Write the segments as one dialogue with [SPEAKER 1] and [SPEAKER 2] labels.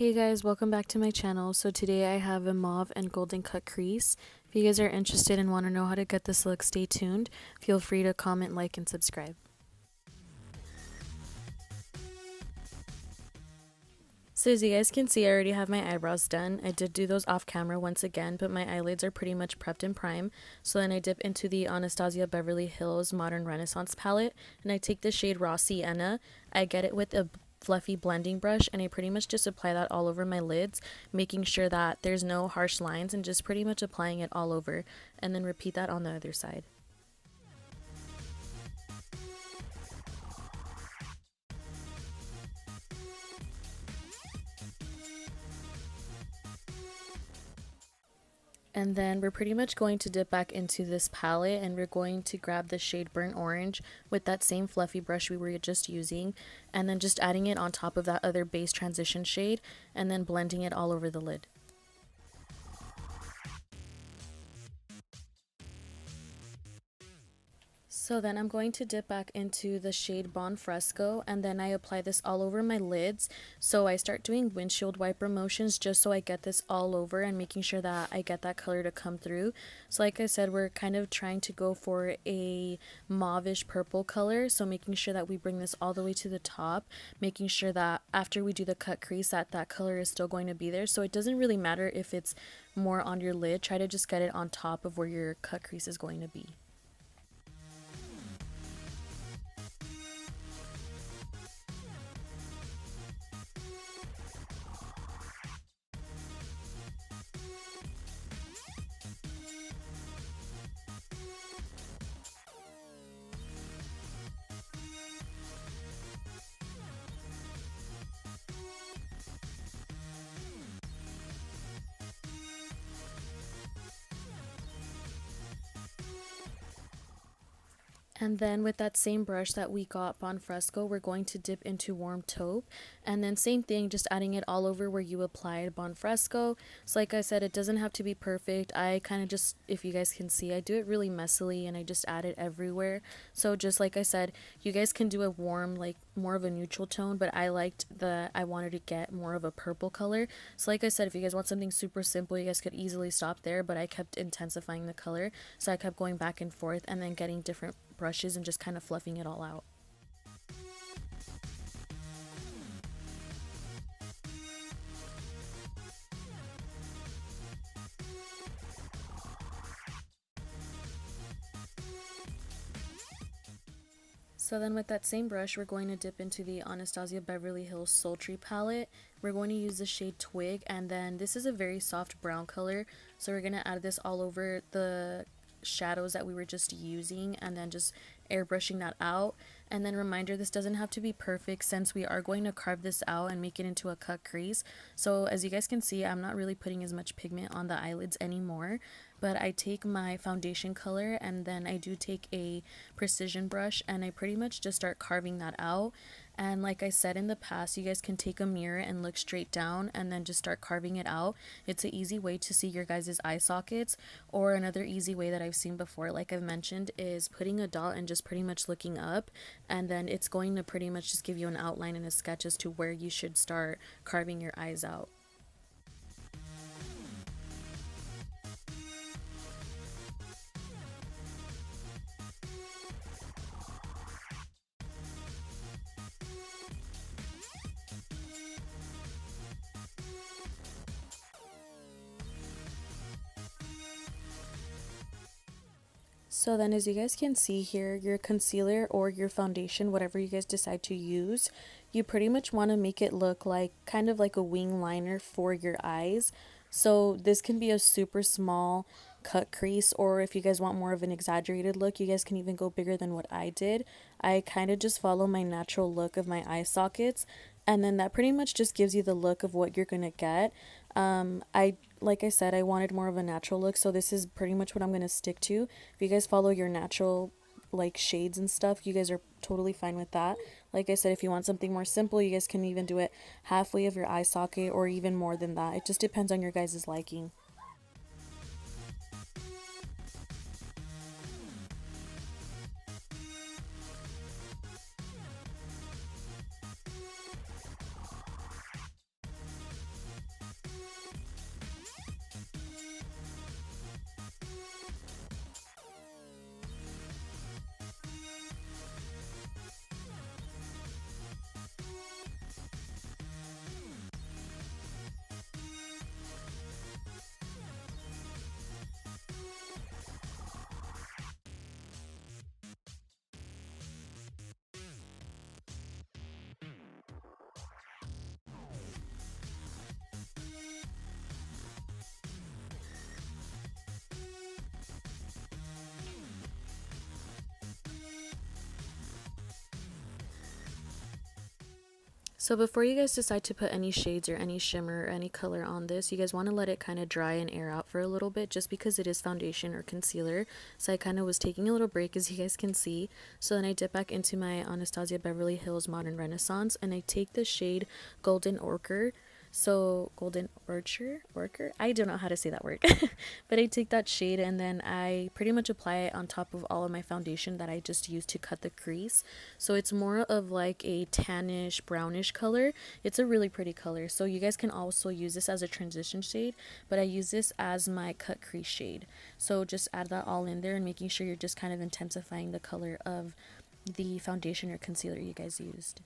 [SPEAKER 1] Hey guys, welcome back to my channel. So today I have a mauve and golden cut crease. If you guys are interested and want to know how to get this look, stay tuned. Feel free to comment, like, and subscribe. So as you guys can see, I already have my eyebrows done. I did do those off camera once again, but my eyelids are pretty much prepped and prime. So then I dip into the Anastasia Beverly Hills Modern Renaissance palette, and I take the shade Raw Sienna. I get it with a fluffy blending brush, and I pretty much just apply that all over my lids, making sure that there's no harsh lines and just pretty much applying it all over, and then repeat that on the other side. And then we're pretty much going to dip back into this palette, and we're going to grab the shade Burnt Orange with that same fluffy brush we were just using, and then just adding it on top of that other base transition shade, and then blending it all over the lid. So then I'm going to dip back into the shade Bon Fresco, and then I apply this all over my lids. So I start doing windshield wiper motions just so I get this all over and making sure that I get that color to come through. So like I said, we're kind of trying to go for a mauvish purple color, so making sure that we bring this all the way to the top, making sure that after we do the cut crease that color is still going to be there. So it doesn't really matter if it's more on your lid, try to just get it on top of where your cut crease is going to be. And then with that same brush that we got Bon Fresco, we're going to dip into Warm Taupe. And then same thing, just adding it all over where you applied Bon Fresco. So like I said, it doesn't have to be perfect. I kind of just, if you guys can see, I do it really messily and I just add it everywhere. So just like I said, you guys can do a warm, like more of a neutral tone, but I wanted to get more of a purple color. So like I said, if you guys want something super simple, you guys could easily stop there, but I kept intensifying the color. So I kept going back and forth and then getting different brushes and just kind of fluffing it all out. So then with that same brush, we're going to dip into the Anastasia Beverly Hills Sultry palette. We're going to use the shade Twig, and then this is a very soft brown color. So we're going to add this all over the shadows that we were just using, and then just airbrushing that out. And then reminder, this doesn't have to be perfect since we are going to carve this out and make it into a cut crease. So as you guys can see, I'm not really putting as much pigment on the eyelids anymore, but I take my foundation color and then I do take a precision brush and I pretty much just start carving that out. And like I said in the past, you guys can take a mirror and look straight down and then just start carving it out. It's an easy way to see your guys' eye sockets. Or another easy way that I've seen before, like I've mentioned, is putting a dot and just pretty much looking up, and then it's going to pretty much just give you an outline and a sketch as to where you should start carving your eyes out. So then as you guys can see here, your concealer or your foundation, whatever you guys decide to use, you pretty much want to make it look like kind of like a wing liner for your eyes. So this can be a super small cut crease, or if you guys want more of an exaggerated look, you guys can even go bigger than what I did. I kind of just follow my natural look of my eye sockets, and then that pretty much just gives you the look of what you're gonna get. Like I said, I wanted more of a natural look, so this is pretty much what I'm gonna stick to. If you guys follow your natural like shades and stuff, you guys are totally fine with that. Like I said, if you want something more simple, you guys can even do it halfway of your eye socket or even more than that. It just depends on your guys' liking. So before you guys decide to put any shades or any shimmer or any color on this, you guys want to let it kind of dry and air out for a little bit just because it is foundation or concealer. So I kind of was taking a little break, as you guys can see. So then I dip back into my Anastasia Beverly Hills Modern Renaissance and I take the shade Golden Ochre. So golden orchard, I don't know how to say that word. But I take that shade and then I pretty much apply it on top of all of my foundation that I just used to cut the crease. So it's more of like a tannish brownish color. It's a really pretty color, so you guys can also use this as a transition shade, but I use this as my cut crease shade. So just add that all in there and making sure you're just kind of intensifying the color of the foundation or concealer you guys used.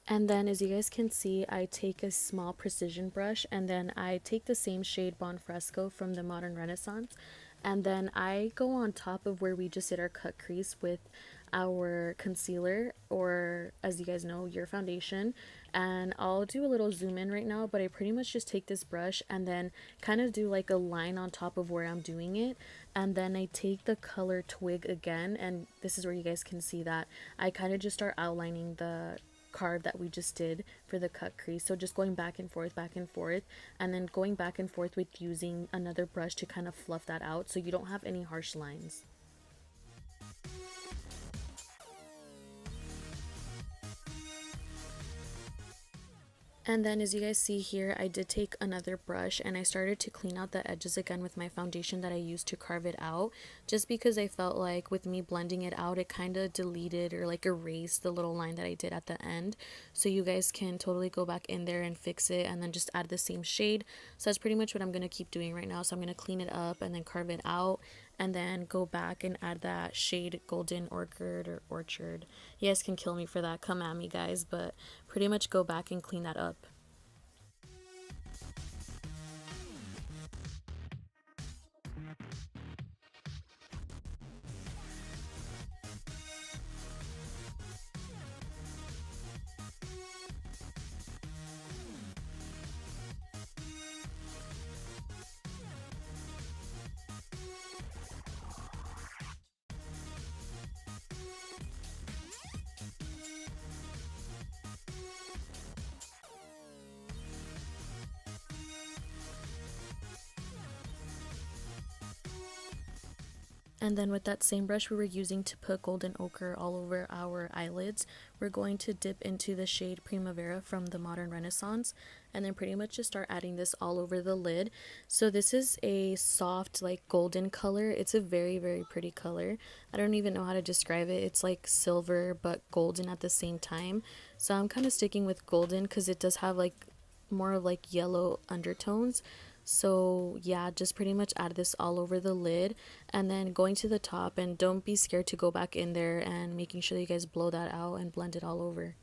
[SPEAKER 1] And then as you guys can see, I take a small precision brush and then I take the same shade Bon Fresco from the Modern Renaissance, and then I go on top of where we just did our cut crease with our concealer, or as you guys know, your foundation. And I'll do a little zoom in right now, but I pretty much just take this brush and then kind of do like a line on top of where I'm doing it, and then I take the color Twig again, and this is where you guys can see that I kind of just start outlining the carve that we just did for the cut crease. So just going back and forth, and then going back and forth with using another brush to kind of fluff that out so you don't have any harsh lines. And then as you guys see here, I did take another brush and I started to clean out the edges again with my foundation that I used to carve it out, just because I felt like with me blending it out, it kind of deleted or like erased the little line that I did at the end. So you guys can totally go back in there and fix it and then just add the same shade. So that's pretty much what I'm going to keep doing right now. So I'm going to clean it up and then carve it out and then go back and add that shade Golden Orchid or Orchard. You guys can kill me for that, come at me guys, but pretty much go back and clean that up. And then with that same brush we were using to put golden ochre all over our eyelids, we're going to dip into the shade Primavera from the Modern Renaissance and then pretty much just start adding this all over the lid. So this is a soft like golden color. It's a very pretty color. I don't even know how to describe it. It's like silver but golden at the same time. So I'm kind of sticking with golden because it does have like more of like yellow undertones. So yeah, just pretty much add this all over the lid and then going to the top, and don't be scared to go back in there and making sure that you guys blow that out and blend it all over.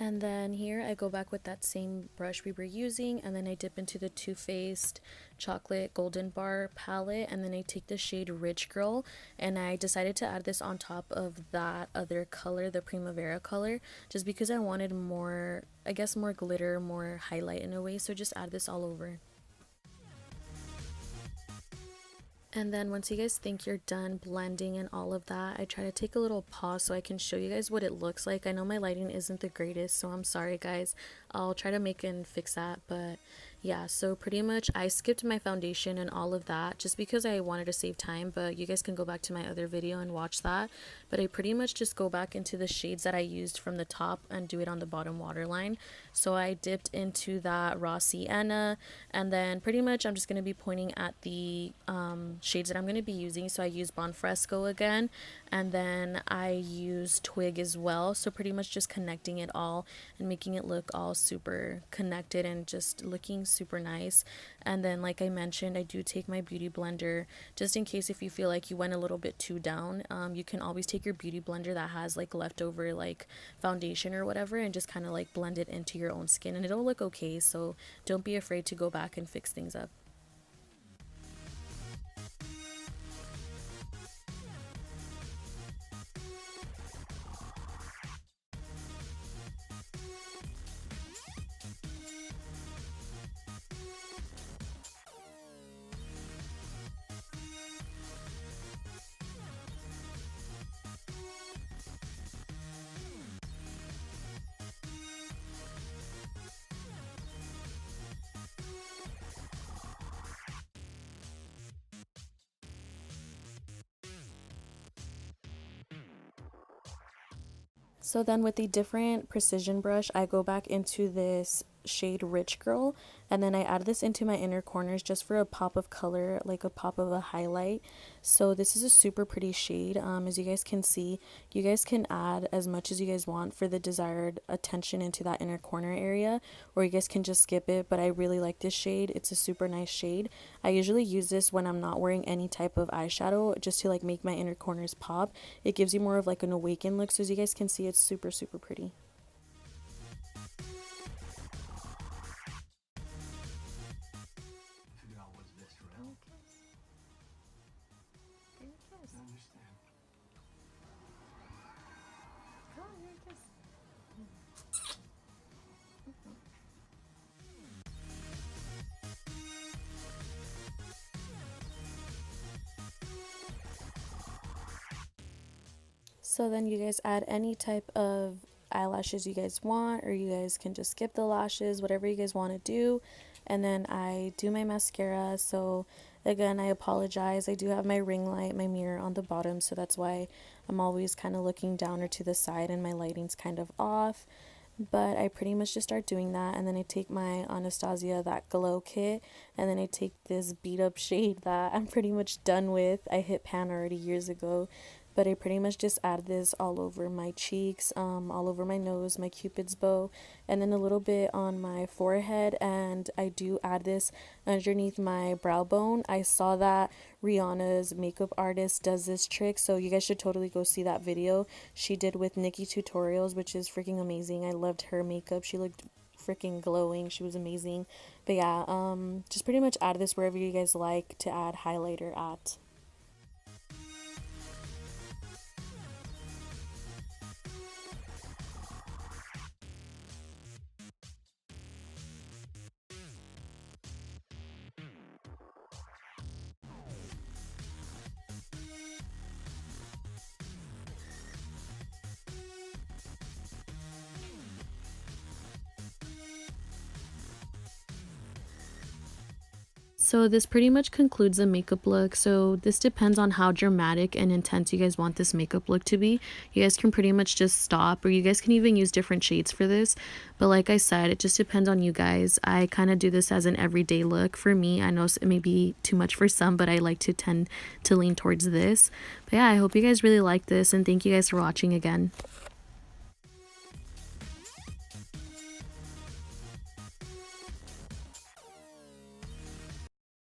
[SPEAKER 1] And then here I go back with that same brush we were using, and then I dip into the Too Faced Chocolate Golden Bar palette, and then I take the shade Rich Girl, and I decided to add this on top of that other color, the Primavera color, just because I wanted more, I guess more glitter, more highlight in a way, so just add this all over. And then once you guys think you're done blending and all of that, I try to take a little pause so I can show you guys what it looks like. I know my lighting isn't the greatest, so I'm sorry guys. I'll try to make and fix that, but Yeah, so pretty much I skipped my foundation and all of that just because I wanted to save time, but you guys can go back to my other video and watch that. But I pretty much just go back into the shades that I used from the top and do it on the bottom waterline. So I dipped into that raw sienna, and then pretty much I'm just going to be pointing at the shades that I'm going to be using. So I use Bonfresco again, and then I use Twig as well. So pretty much just connecting it all and making it look all super connected and just looking super nice. And then like I mentioned, I do take my beauty blender just in case if you feel like you went a little bit too down. You can always take your beauty blender that has like leftover like foundation or whatever and just kind of like blend it into your own skin, and it'll look okay. So don't be afraid to go back and fix things up. So then with the different precision brush, I go back into this shade Rich Girl, and then I add this into my inner corners just for a pop of color, like a pop of a highlight. So this is a super pretty shade. As you guys can see, you guys can add as much as you guys want for the desired attention into that inner corner area, or you guys can just skip it, but I really like this shade. It's a super nice shade. I usually use this when I'm not wearing any type of eyeshadow, just to like make my inner corners pop. It gives you more of like an awakened look, so as you guys can see, it's super pretty. So then you guys add any type of eyelashes you guys want, or you guys can just skip the lashes, whatever you guys want to do. And then I do my mascara. So again, I apologize. I do have my ring light, my mirror on the bottom, so that's why I'm always kind of looking down or to the side and my lighting's kind of off. But I pretty much just start doing that, and then I take my Anastasia That Glow kit, and then I take this beat up shade that I'm pretty much done with. I hit pan already years ago, but I pretty much just add this all over my cheeks, all over my nose, my cupid's bow, and then a little bit on my forehead. And I do add this underneath my brow bone. I saw that Rihanna's makeup artist does this trick, so you guys should totally go see that video she did with Nikki Tutorials, which is freaking amazing. I loved her makeup. She looked freaking glowing. She was amazing. But yeah, just pretty much add this wherever you guys like to add highlighter at. So this pretty much concludes the makeup look. So this depends on how dramatic and intense you guys want this makeup look to be. You guys can pretty much just stop, or you guys can even use different shades for this. But like I said, it just depends on you guys. I kind of do this as an everyday look. For me, I know it may be too much for some, but I like to tend to lean towards this. But yeah, I hope you guys really like this, and thank you guys for watching again.